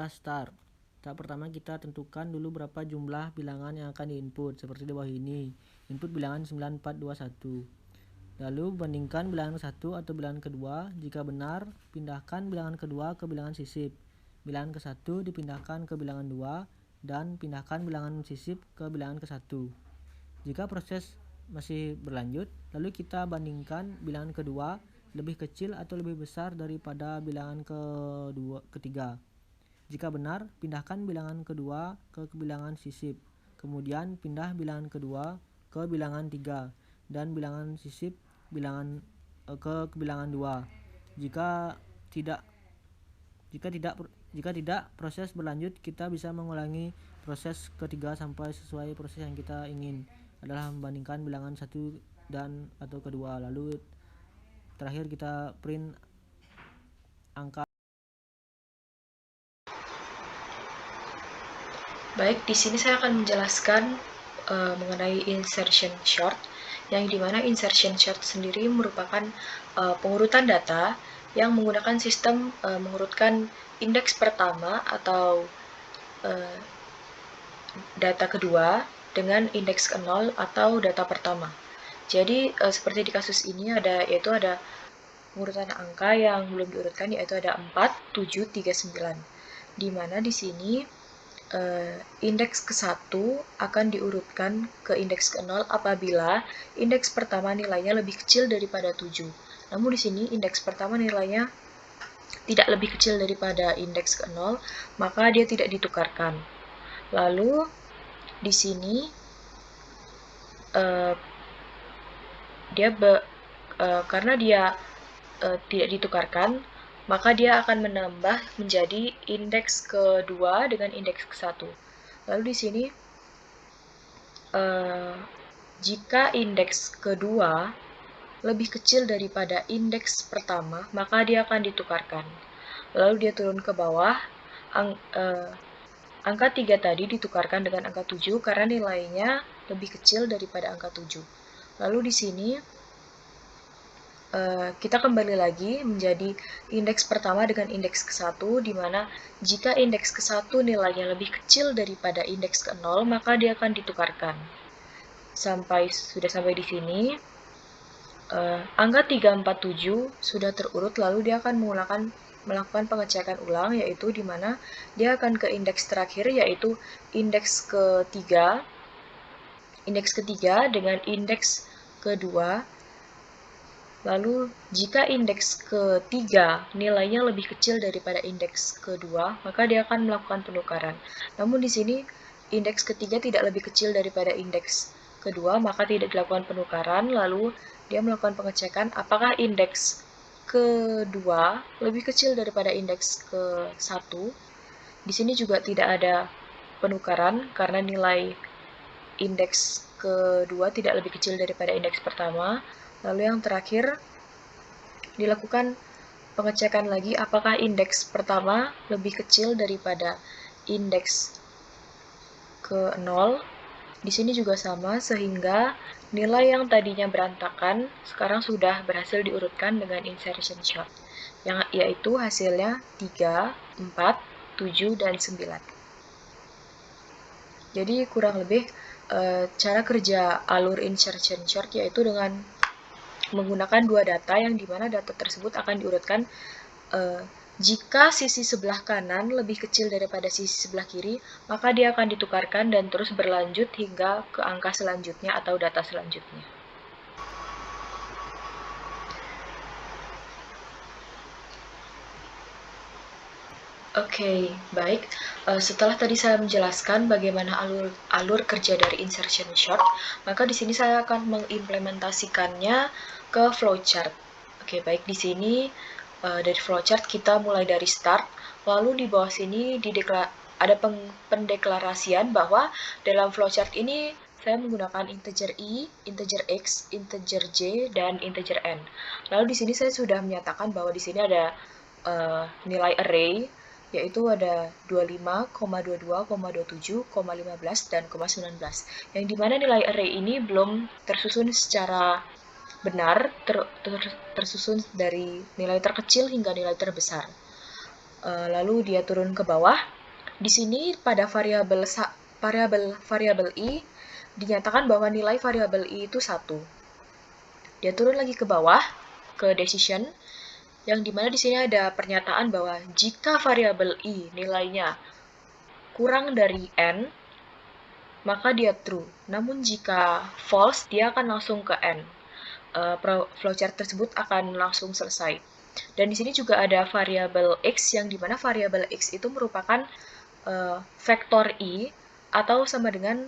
adalah start. Tahap pertama kita tentukan dulu berapa jumlah bilangan yang akan diinput, seperti di bawah ini. Input bilangan 9421. Lalu bandingkan bilangan ke-1 atau bilangan kedua. Jika benar, pindahkan bilangan kedua ke bilangan sisip. Bilangan ke-1 dipindahkan ke bilangan 2 dan pindahkan bilangan sisip ke bilangan ke-1. Jika proses masih berlanjut, lalu kita bandingkan bilangan kedua lebih kecil atau lebih besar daripada bilangan ketiga. Jika benar, pindahkan bilangan kedua ke bilangan sisip. Kemudian pindah bilangan kedua ke bilangan 3 dan bilangan sisip ke bilangan 2. Jika tidak proses berlanjut, kita bisa mengulangi proses ketiga sampai sesuai proses yang kita ingin, adalah membandingkan bilangan 1 dan atau kedua. Lalu terakhir kita print angka. Baik, di sini saya akan menjelaskan mengenai insertion chart, yang dimana insertion chart sendiri merupakan pengurutan data yang menggunakan sistem mengurutkan indeks pertama atau data kedua dengan indeks ke-0 atau data pertama. Jadi seperti di kasus ini ada pengurutan angka yang belum diurutkan, yaitu ada 4, 7, 3, 9. Di mana di sini indeks ke-1 akan diurutkan ke indeks ke-0 apabila indeks pertama nilainya lebih kecil daripada 7. Namun di sini indeks pertama nilainya tidak lebih kecil daripada indeks ke-0, maka dia tidak ditukarkan. Lalu di sini karena dia tidak ditukarkan, maka dia akan menambah menjadi indeks kedua dengan indeks ke-1. Lalu di sini jika indeks kedua lebih kecil daripada indeks pertama, maka dia akan ditukarkan. Lalu dia turun ke bawah, angka 3 tadi ditukarkan dengan angka 7 karena nilainya lebih kecil daripada angka 7. Lalu di sini kita kembali lagi menjadi indeks pertama dengan indeks ke-1, di mana jika indeks ke-1 nilainya lebih kecil daripada indeks ke-0, maka dia akan ditukarkan. Sudah sampai di sini, angka 347 sudah terurut, lalu dia akan melakukan pengecekan ulang, yaitu di mana dia akan ke indeks terakhir, yaitu indeks ketiga dengan indeks kedua. Lalu, jika indeks ketiga nilainya lebih kecil daripada indeks kedua, maka dia akan melakukan penukaran. Namun di sini, indeks ketiga tidak lebih kecil daripada indeks kedua, maka tidak dilakukan penukaran. Lalu, dia melakukan pengecekan apakah indeks kedua lebih kecil daripada indeks ke-1. Di sini juga tidak ada penukaran karena nilai indeks kedua tidak lebih kecil daripada indeks pertama. Lalu yang terakhir, dilakukan pengecekan lagi apakah indeks pertama lebih kecil daripada indeks ke-0. Di sini juga sama, sehingga nilai yang tadinya berantakan sekarang sudah berhasil diurutkan dengan insertion chart, yaitu hasilnya 3, 4, 7, dan 9. Jadi kurang lebih cara kerja alur insertion chart yaitu dengan menggunakan dua data, yang dimana data tersebut akan diurutkan jika sisi sebelah kanan lebih kecil daripada sisi sebelah kiri, maka dia akan ditukarkan dan terus berlanjut hingga ke angka selanjutnya atau data selanjutnya. Oke, baik. Setelah tadi saya menjelaskan bagaimana alur kerja dari insertion chart, maka di sini saya akan mengimplementasikannya ke flowchart. Oke, baik. Di sini dari flowchart kita mulai dari start, lalu di bawah sini ada pendeklarasian bahwa dalam flowchart ini saya menggunakan integer i, integer x, integer j, dan integer n. Lalu di sini saya sudah menyatakan bahwa di sini ada nilai array, yaitu ada 25, 22, 27, 15, dan 19. Yang dimana nilai array ini belum tersusun secara benar, tersusun dari nilai terkecil hingga nilai terbesar. lalu dia turun ke bawah. Di sini pada variabel i dinyatakan bahwa nilai variabel i itu 1. Dia turun lagi ke bawah ke decision, yang dimana di sini ada pernyataan bahwa jika variabel i nilainya kurang dari n, maka dia true. Namun jika false, dia akan langsung ke n. Flowchart tersebut akan langsung selesai. Dan di sini juga ada variabel x, yang dimana variabel x itu merupakan vektor i atau sama dengan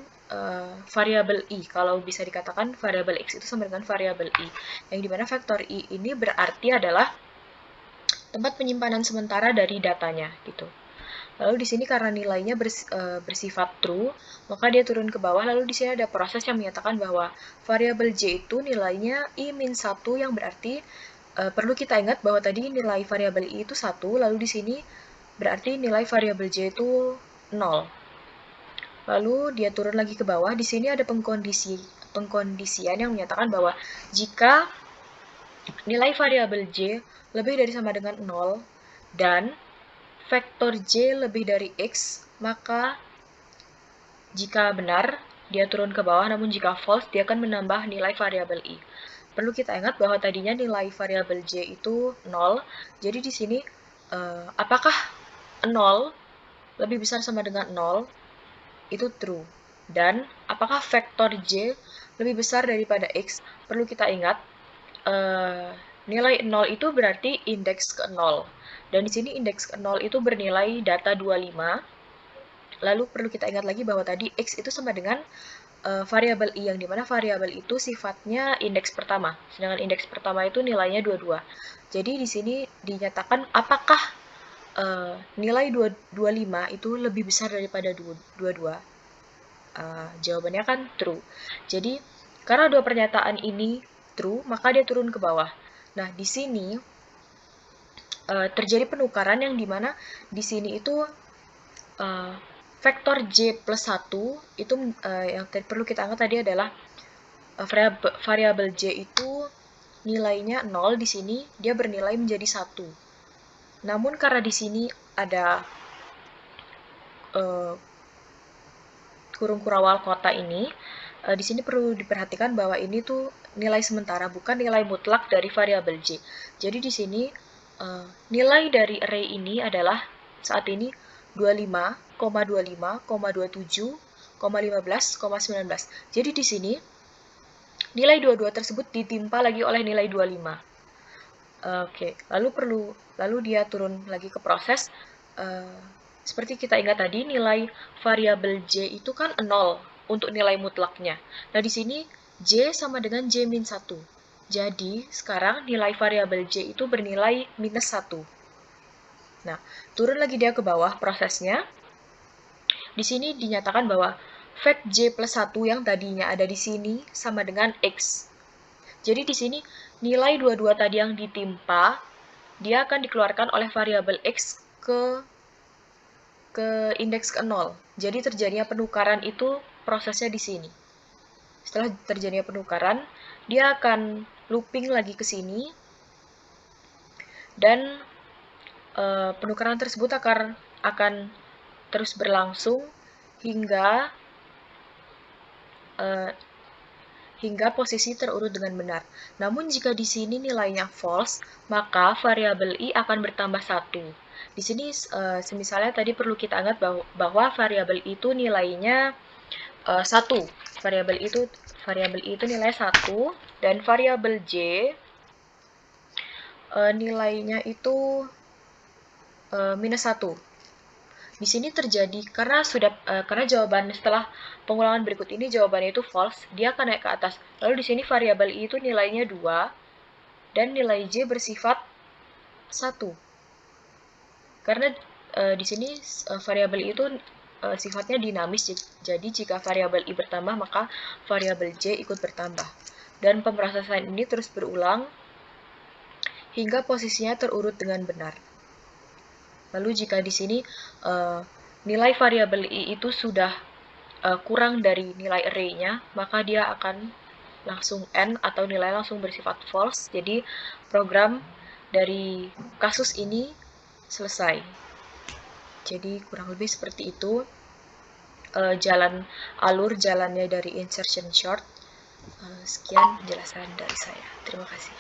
variabel i. Kalau bisa dikatakan variabel x itu sama dengan variabel i, yang dimana vektor i ini berarti adalah tempat penyimpanan sementara dari datanya gitu. Lalu di sini karena nilainya bersifat true, maka dia turun ke bawah. Lalu di sini ada proses yang menyatakan bahwa variabel j itu nilainya i-1, yang berarti perlu kita ingat bahwa tadi nilai variabel i itu 1, lalu di sini berarti nilai variabel j itu 0. Lalu dia turun lagi ke bawah. Di sini ada pengkondisian yang menyatakan bahwa jika nilai variabel j lebih dari sama dengan 0 dan vektor j lebih dari x, maka jika benar dia turun ke bawah, namun jika false dia akan menambah nilai variabel i. Perlu kita ingat bahwa tadinya nilai variabel j itu 0, jadi di sini apakah 0 lebih besar sama dengan 0? Itu true. Dan apakah vektor j lebih besar daripada x? Perlu kita ingat nilai 0 itu berarti indeks ke 0. Dan di sini indeks ke 0 itu bernilai data 25. Lalu perlu kita ingat lagi bahwa tadi x itu sama dengan variabel i, yang dimana variabel itu sifatnya indeks pertama. Sedangkan indeks pertama itu nilainya 22. Jadi di sini dinyatakan apakah nilai 25 itu lebih besar daripada 22? Jawabannya kan true. Jadi karena dua pernyataan ini true, maka dia turun ke bawah. Nah, di sini terjadi penukaran yang dimana di sini itu vektor j plus 1 itu yang perlu kita angkat tadi adalah variabel j itu nilainya 0, di sini dia bernilai menjadi 1. Namun karena di sini ada kurung kurawal kota ini, di sini perlu diperhatikan bahwa ini tuh nilai sementara, bukan nilai mutlak dari variabel j. Jadi di sini nilai dari array ini adalah saat ini 25, 25, 27, 15, 19. Jadi di sini nilai 22 tersebut ditimpa lagi oleh nilai 25. Oke, lalu dia turun lagi ke proses. Seperti kita ingat tadi, nilai variabel j itu kan 0 untuk nilai mutlaknya. Nah, di sini j sama dengan j-1. Jadi, sekarang nilai variabel j itu bernilai minus 1. Nah, turun lagi dia ke bawah prosesnya. Di sini dinyatakan bahwa vec j plus 1 yang tadinya ada di sini sama dengan x. Jadi di sini nilai 22 tadi yang ditimpa, dia akan dikeluarkan oleh variabel x ke indeks ke 0. Jadi terjadinya penukaran itu prosesnya di sini. Setelah terjadinya penukaran, dia akan looping lagi ke sini, dan penukaran tersebut akan terus berlangsung hingga posisi terurut dengan benar. Namun jika di sini nilainya false, maka variabel i akan bertambah 1. Di sini misalnya tadi perlu kita ingat bahwa variabel itu nilainya 1. Variabel i itu nilai 1, dan variabel j nilainya itu minus 1. Di sini terjadi karena jawaban setelah pengulangan berikut ini jawabannya itu false, dia akan naik ke atas. Lalu di sini variabel i itu nilainya 2 dan nilai j bersifat 1. Karena di sini variabel i itu sifatnya dinamis, jadi jika variabel i bertambah maka variabel j ikut bertambah. Dan pemrosesan ini terus berulang hingga posisinya terurut dengan benar. Lalu jika di sini nilai variabel i itu sudah kurang dari nilai array-nya, maka dia akan langsung n atau nilai langsung bersifat false. Jadi program dari kasus ini selesai. Jadi kurang lebih seperti itu jalannya dari insertion chart. Sekian penjelasan dari saya. Terima kasih.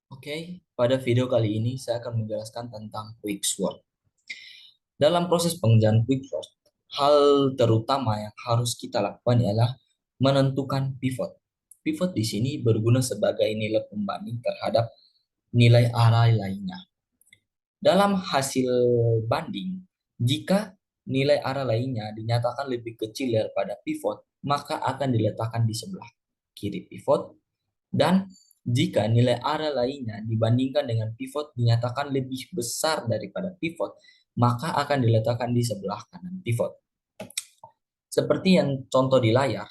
Oke, pada video kali ini saya akan menjelaskan tentang quicksort. Dalam proses pengerjaan quicksort, hal terutama yang harus kita lakukan ialah menentukan pivot. Pivot di sini berguna sebagai nilai pembanding terhadap nilai array lainnya. Dalam hasil banding, jika nilai array lainnya dinyatakan lebih kecil daripada pivot, maka akan diletakkan di sebelah kiri pivot. Dan jika nilai array lainnya dibandingkan dengan pivot dinyatakan lebih besar daripada pivot, maka akan diletakkan di sebelah kanan pivot. Seperti yang contoh di layar,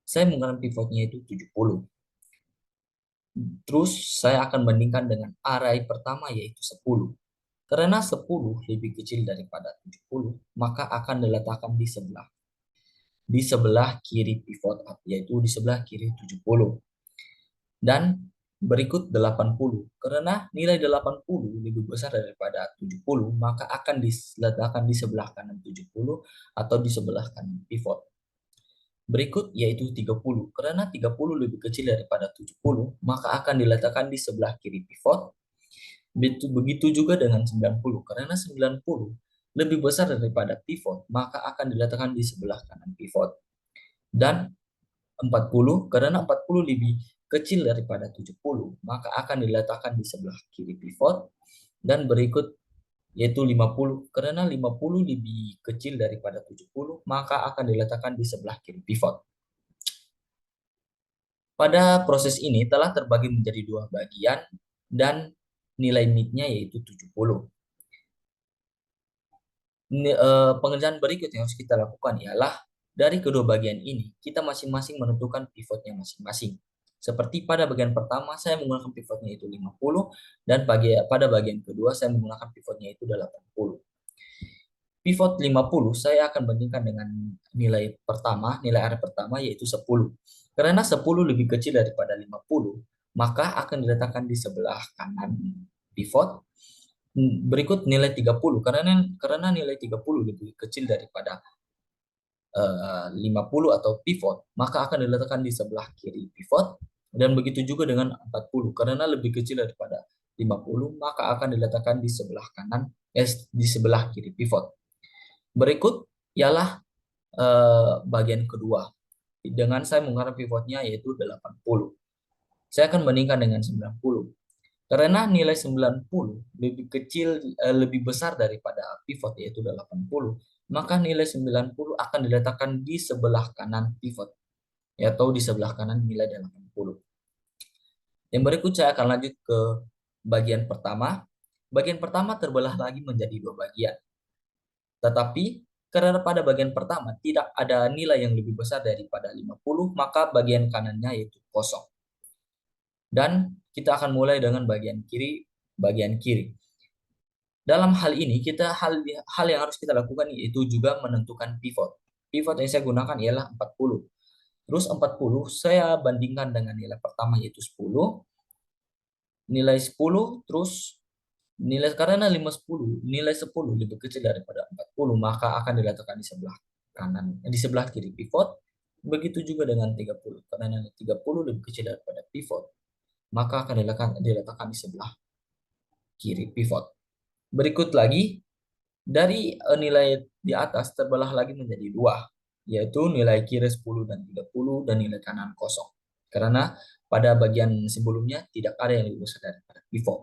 saya menggunakan pivotnya itu 70. Terus saya akan bandingkan dengan array pertama yaitu 10. Karena 10 lebih kecil daripada 70, maka akan diletakkan di sebelah kiri pivot, yaitu di sebelah kiri 70. Dan berikut 80. Karena nilai 80 lebih besar daripada 70, maka akan diletakkan di sebelah kanan 70 atau di sebelah kanan pivot. Berikut yaitu 30. Karena 30 lebih kecil daripada 70, maka akan diletakkan di sebelah kiri pivot. Begitu juga dengan 90. Karena 90 lebih besar daripada pivot, maka akan diletakkan di sebelah kanan pivot. Dan 40, karena 40 lebih kecil daripada 70, maka akan diletakkan di sebelah kiri pivot. Dan berikut yaitu 50, karena 50 lebih kecil daripada 70, maka akan diletakkan di sebelah kiri pivot. Pada proses ini telah terbagi menjadi dua bagian dan nilai mid-nya yaitu 70. Pengerjaan berikut yang harus kita lakukan ialah dari kedua bagian ini, kita masing-masing menentukan pivotnya masing-masing. Seperti pada bagian pertama, saya menggunakan pivotnya itu 50, dan pada bagian kedua, saya menggunakan pivotnya itu 80. Pivot 50, saya akan bandingkan dengan nilai array pertama, yaitu 10. Karena 10 lebih kecil daripada 50, maka akan diletakkan di sebelah kanan pivot. Berikut nilai 30, karena nilai 30 lebih kecil daripada 50 atau pivot, maka akan diletakkan di sebelah kiri pivot. Dan begitu juga dengan 40, karena lebih kecil daripada 50, maka akan diletakkan di sebelah kanan, di sebelah kiri pivot. Berikut ialah bagian kedua. Dengan saya menggunakan pivotnya yaitu 80. Saya akan bandingkan dengan 90. Karena nilai 90 lebih kecil, lebih besar daripada pivot yaitu 80, maka nilai 90 akan diletakkan di sebelah kanan pivot, atau di sebelah kanan nilai 80. Yang berikut saya akan lanjut ke bagian pertama. Bagian pertama terbelah lagi menjadi dua bagian. Tetapi karena pada bagian pertama tidak ada nilai yang lebih besar daripada 50, maka bagian kanannya yaitu kosong. Dan kita akan mulai dengan bagian kiri. Dalam hal ini hal yang harus kita lakukan yaitu juga menentukan pivot. Pivot yang saya gunakan ialah 40. Terus 40 saya bandingkan dengan nilai pertama yaitu 10. Nilai 10 terus karena 10 lebih kecil daripada 40, maka akan diletakkan di sebelah kanan, di sebelah kiri pivot. Begitu juga dengan 30. Karena nilai 30 lebih kecil daripada pivot, maka akan diletakkan di sebelah kiri pivot. Berikut lagi, dari nilai di atas terbelah lagi menjadi dua, yaitu nilai kiri 10 dan 30 dan nilai kanan kosong. Karena pada bagian sebelumnya tidak ada yang lebih besar daripada pivot.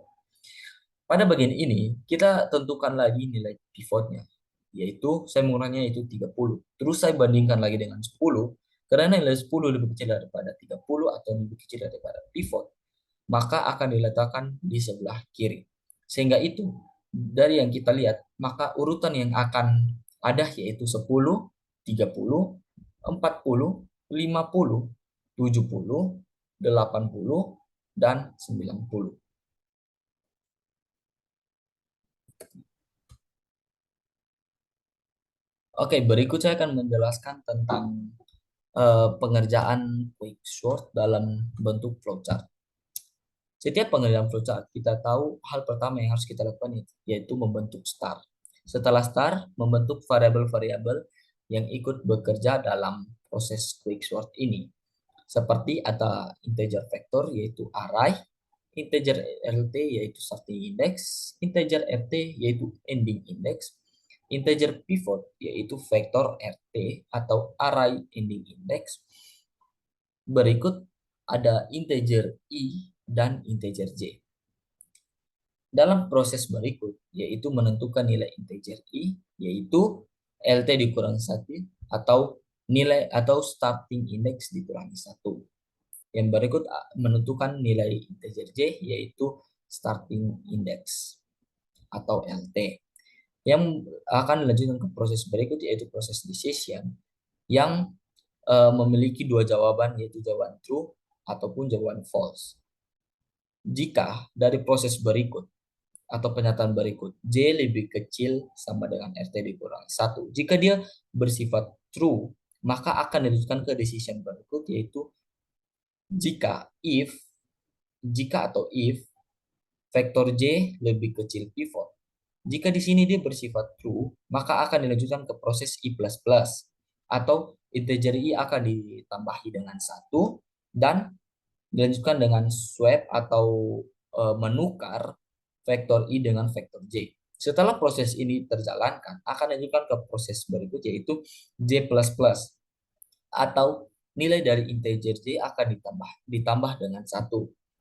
Pada bagian ini, kita tentukan lagi nilai pivotnya, yaitu saya menggunakannya yaitu 30. Terus saya bandingkan lagi dengan 10, karena nilai 10 lebih kecil daripada 30 atau lebih kecil daripada pivot, maka akan diletakkan di sebelah kiri. Sehingga itu, dari yang kita lihat, maka urutan yang akan ada yaitu 10, 30, 40, 50, 70, 80, dan 90. Oke, berikut saya akan menjelaskan tentang pengerjaan quicksort dalam bentuk flowchart. Setiap pengerjaan flowchart, kita tahu hal pertama yang harus kita lakukan yaitu membentuk star. Setelah star, membentuk variabel-variabel yang ikut bekerja dalam proses quicksort ini. Seperti ada integer vector yaitu array, integer lt yaitu starting index, integer rt yaitu ending index, integer pivot yaitu vektor rt atau array ending index. Berikut ada integer i dan integer j. Dalam proses berikut, yaitu menentukan nilai integer i, yaitu lt dikurangi 1 atau nilai atau starting index dikurangi 1. Yang berikut menentukan nilai integer j, yaitu starting index atau lt. Yang akan dilanjutkan ke proses berikut, yaitu proses decision, yang memiliki dua jawaban, yaitu jawaban true ataupun jawaban false. Jika dari proses berikut atau pernyataan berikut J lebih kecil sama dengan RT dikurangi 1, jika dia bersifat true, maka akan dilanjutkan ke decision berikut, yaitu jika vektor J lebih kecil pivot. Jika di sini dia bersifat true, maka akan dilanjutkan ke proses I++ atau integer I akan ditambahi dengan 1 dan dilanjutkan dengan swap atau menukar vektor I dengan vektor J. Setelah proses ini terjalankan, akan dilanjutkan ke proses berikut, yaitu J++ atau nilai dari integer J akan ditambah dengan 1.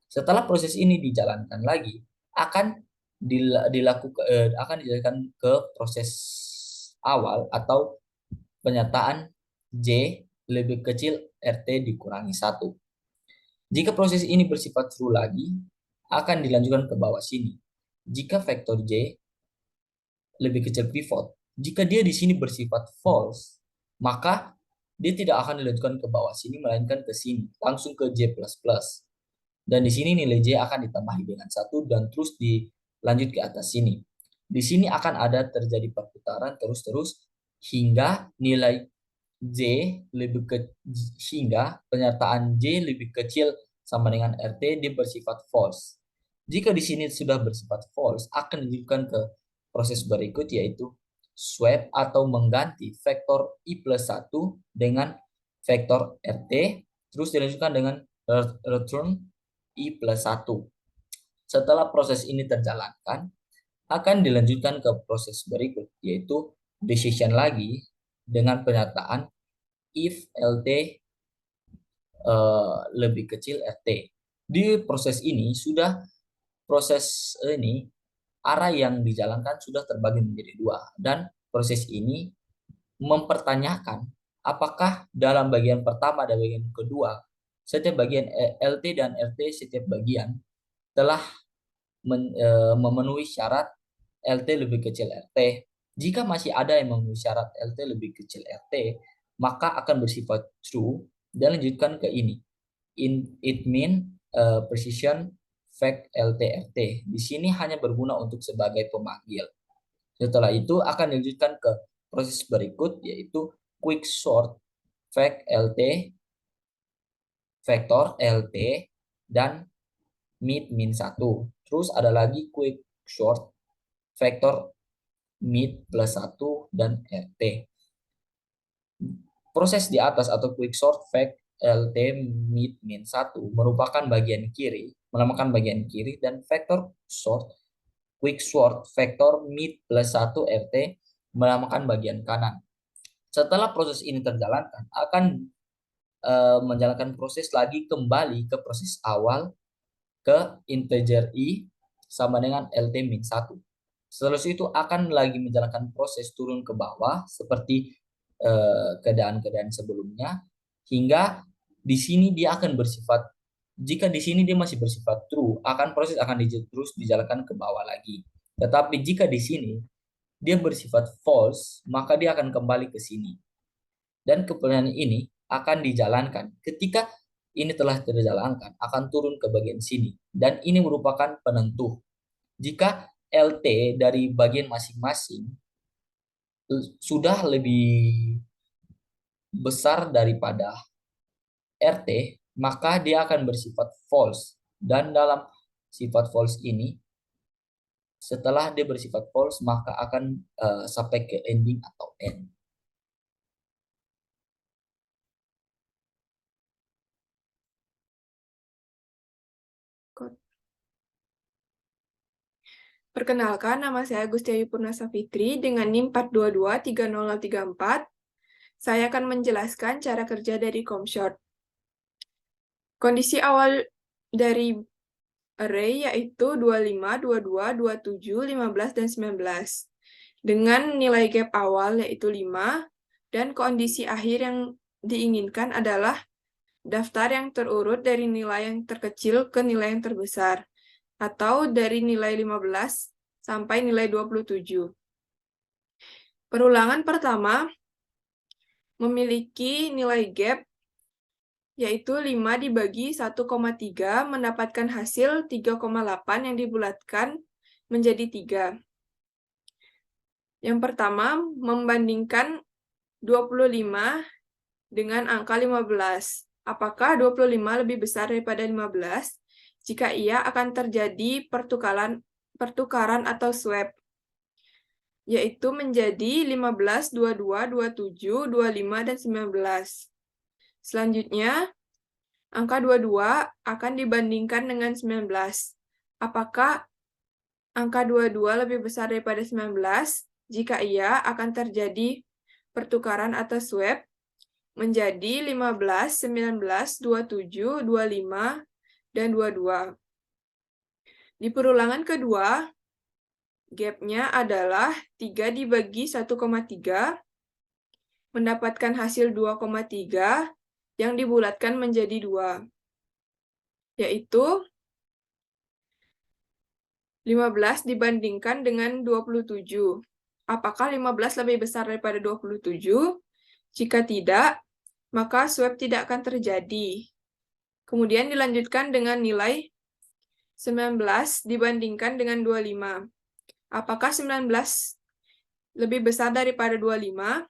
Setelah proses ini dijalankan lagi, akan dijalankan ke proses awal atau pernyataan J lebih kecil RT dikurangi 1. Jika proses ini bersifat true lagi, akan dilanjutkan ke bawah sini. Jika vektor J lebih kecil pivot, jika dia di sini bersifat false, maka dia tidak akan dilanjutkan ke bawah sini, melainkan ke sini, langsung ke J++. Dan di sini nilai J akan ditambahi dengan 1 dan terus dilanjut ke atas sini. Di sini akan ada terjadi perputaran terus-terus hingga nilai J hingga pernyataan J lebih kecil sama dengan RT dia bersifat false. Jika di sini sudah bersifat false, akan dilanjutkan ke proses berikut, yaitu swap atau mengganti vektor I+1 dengan vektor RT, terus dilanjutkan dengan return I+1. Setelah proses ini terjalankan, akan dilanjutkan ke proses berikut, yaitu decision lagi dengan pernyataan if lt lebih kecil rt. Di proses ini array yang dijalankan sudah terbagi menjadi 2, dan proses ini mempertanyakan apakah dalam bagian pertama dan bagian kedua setiap bagian lt dan rt setiap bagian telah memenuhi syarat lt lebih kecil rt. Jika masih ada yang memenuhi syarat lt lebih kecil rt, maka akan bersifat true dan lanjutkan ke ini. It mean precision fact lt rt. Di sini hanya berguna untuk sebagai pemanggil. Setelah itu akan dilanjutkan ke proses berikut, yaitu quicksort fact lt, vektor lt, dan min 1. Terus ada lagi quicksort vektor mid plus 1 dan rt. Proses di atas atau quicksort fact lt mid min 1 merupakan bagian kiri, menamakan bagian kiri, dan vektor sort quicksort vektor mid plus 1 rt menamakan bagian kanan. Setelah proses ini terjalankan, akan menjalankan proses lagi kembali ke proses awal, ke integer i sama dengan lt min 1. Setelah itu akan lagi menjalankan proses turun ke bawah seperti keadaan-keadaan sebelumnya, hingga di sini dia akan bersifat, jika di sini dia masih bersifat true, proses akan terus dijalankan ke bawah lagi. Tetapi jika di sini dia bersifat false, maka dia akan kembali ke sini. Dan kemudian ini akan dijalankan. Ketika ini telah terjalankan, akan turun ke bagian sini. Dan ini merupakan penentu. Jika LT dari bagian masing-masing sudah lebih besar daripada RT, maka dia akan bersifat false. Dan dalam sifat false ini, setelah dia bersifat false, maka akan sampai ke ending atau end. Perkenalkan, nama saya Gustiayu Purnasa Fitri dengan NIM 4223034. Saya akan menjelaskan cara kerja dari COMSHORT. Kondisi awal dari array yaitu 25, 22, 27, 15, dan 19. Dengan nilai gap awal yaitu 5, dan kondisi akhir yang diinginkan adalah daftar yang terurut dari nilai yang terkecil ke nilai yang terbesar, atau dari nilai 15 sampai nilai 27. Perulangan pertama memiliki nilai gap yaitu 5 dibagi 1,3 mendapatkan hasil 3,8 yang dibulatkan menjadi 3. Yang pertama, membandingkan 25 dengan angka 15. Apakah 25 lebih besar daripada 15? Jika iya, akan terjadi pertukaran atau swap, yaitu menjadi 15, 22, 27, 25, dan 19. Selanjutnya, angka 22 akan dibandingkan dengan 19. Apakah angka 22 lebih besar daripada 19? Jika iya, akan terjadi pertukaran atau swap menjadi 15, 19, 27, 25, dan 22. Di perulangan kedua, gap-nya adalah 3 dibagi 1,3, mendapatkan hasil 2,3, yang dibulatkan menjadi 2, yaitu 15 dibandingkan dengan 27. Apakah 15 lebih besar daripada 27? Jika tidak, maka swap tidak akan terjadi. Kemudian dilanjutkan dengan nilai 19 dibandingkan dengan 25. Apakah 19 lebih besar daripada 25?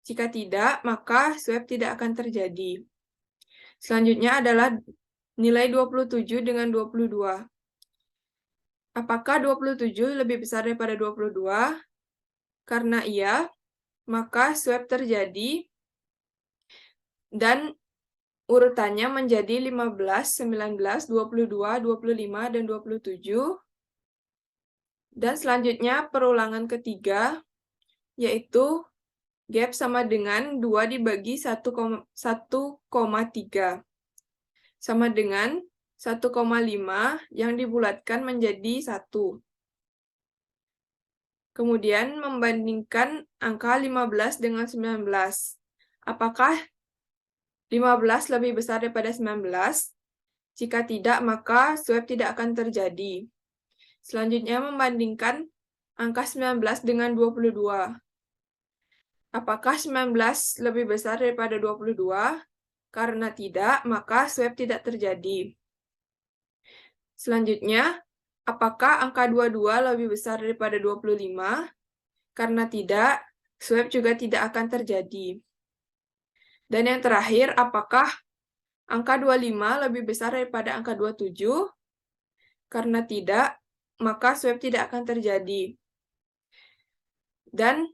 Jika tidak, maka swap tidak akan terjadi. Selanjutnya adalah nilai 27 dengan 22. Apakah 27 lebih besar daripada 22? Karena iya, maka swap terjadi dan urutannya menjadi 15, 19, 22, 25, dan 27. Dan selanjutnya perulangan ketiga, yaitu gap sama dengan 2 dibagi 1,3. Sama dengan 1,5 yang dibulatkan menjadi 1. Kemudian membandingkan angka 15 dengan 19. Apakah 15 lebih besar daripada 19? Jika tidak, maka swap tidak akan terjadi. Selanjutnya membandingkan angka 19 dengan 22. Apakah 19 lebih besar daripada 22? Karena tidak, maka swap tidak terjadi. Selanjutnya, apakah angka 22 lebih besar daripada 25? Karena tidak, swap juga tidak akan terjadi. Dan yang terakhir, apakah angka 25 lebih besar daripada angka 27? Karena tidak, maka swap tidak akan terjadi. Dan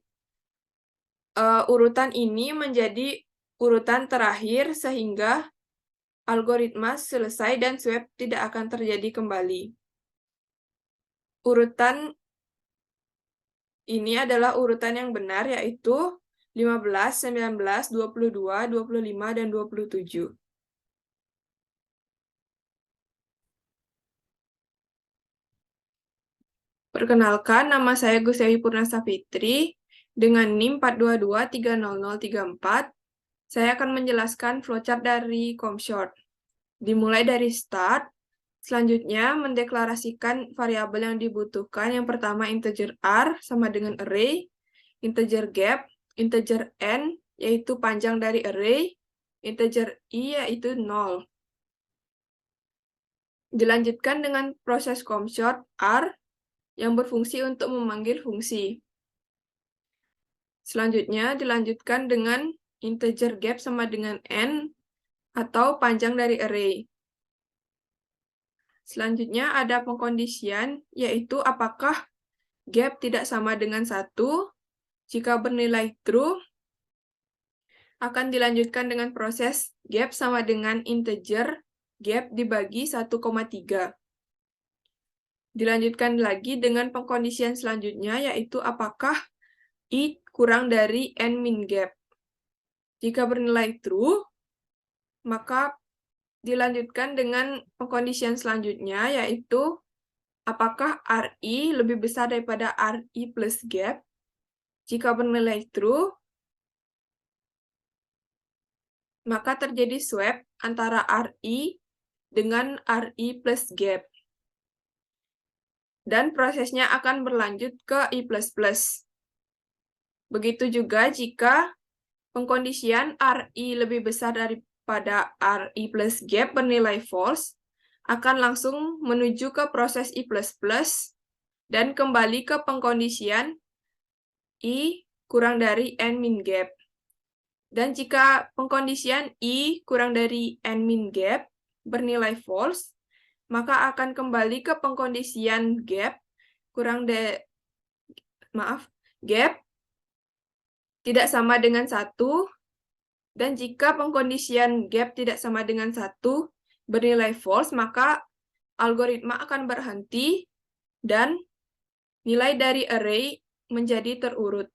urutan ini menjadi urutan terakhir sehingga algoritma selesai dan swap tidak akan terjadi kembali. Urutan ini adalah urutan yang benar, yaitu 15, 19, 22, 25, dan 27. Perkenalkan, nama saya Gustiayu Purnasa Fitri dengan NIM 4223034. Saya akan menjelaskan flowchart dari COMSHORT. Dimulai dari start, selanjutnya mendeklarasikan variabel yang dibutuhkan. Yang pertama integer r sama dengan array, integer gap, integer n yaitu panjang dari array, integer i yaitu 0. Dilanjutkan dengan proses COMSHORT r yang berfungsi untuk memanggil fungsi. Selanjutnya dilanjutkan dengan integer gap sama dengan n atau panjang dari array. Selanjutnya ada pengkondisian, yaitu apakah gap tidak sama dengan 1. Jika bernilai true, akan dilanjutkan dengan proses gap sama dengan integer gap dibagi 1,3. Dilanjutkan lagi dengan pengkondisian selanjutnya, yaitu apakah i kurang dari n min gap. Jika bernilai true, maka dilanjutkan dengan pengkondisian selanjutnya, yaitu apakah RI lebih besar daripada RI plus gap. Jika bernilai true, maka terjadi swap antara RI dengan RI plus gap. Dan prosesnya akan berlanjut ke I++. Begitu juga jika pengkondisian RI lebih besar daripada RI plus gap bernilai false, akan langsung menuju ke proses I++ dan kembali ke pengkondisian I kurang dari n min gap. Dan jika pengkondisian I kurang dari n min gap bernilai false, maka akan kembali ke pengkondisian gap gap tidak sama dengan 1, dan jika pengkondisian gap tidak sama dengan 1 bernilai false, maka algoritma akan berhenti dan nilai dari array menjadi terurut.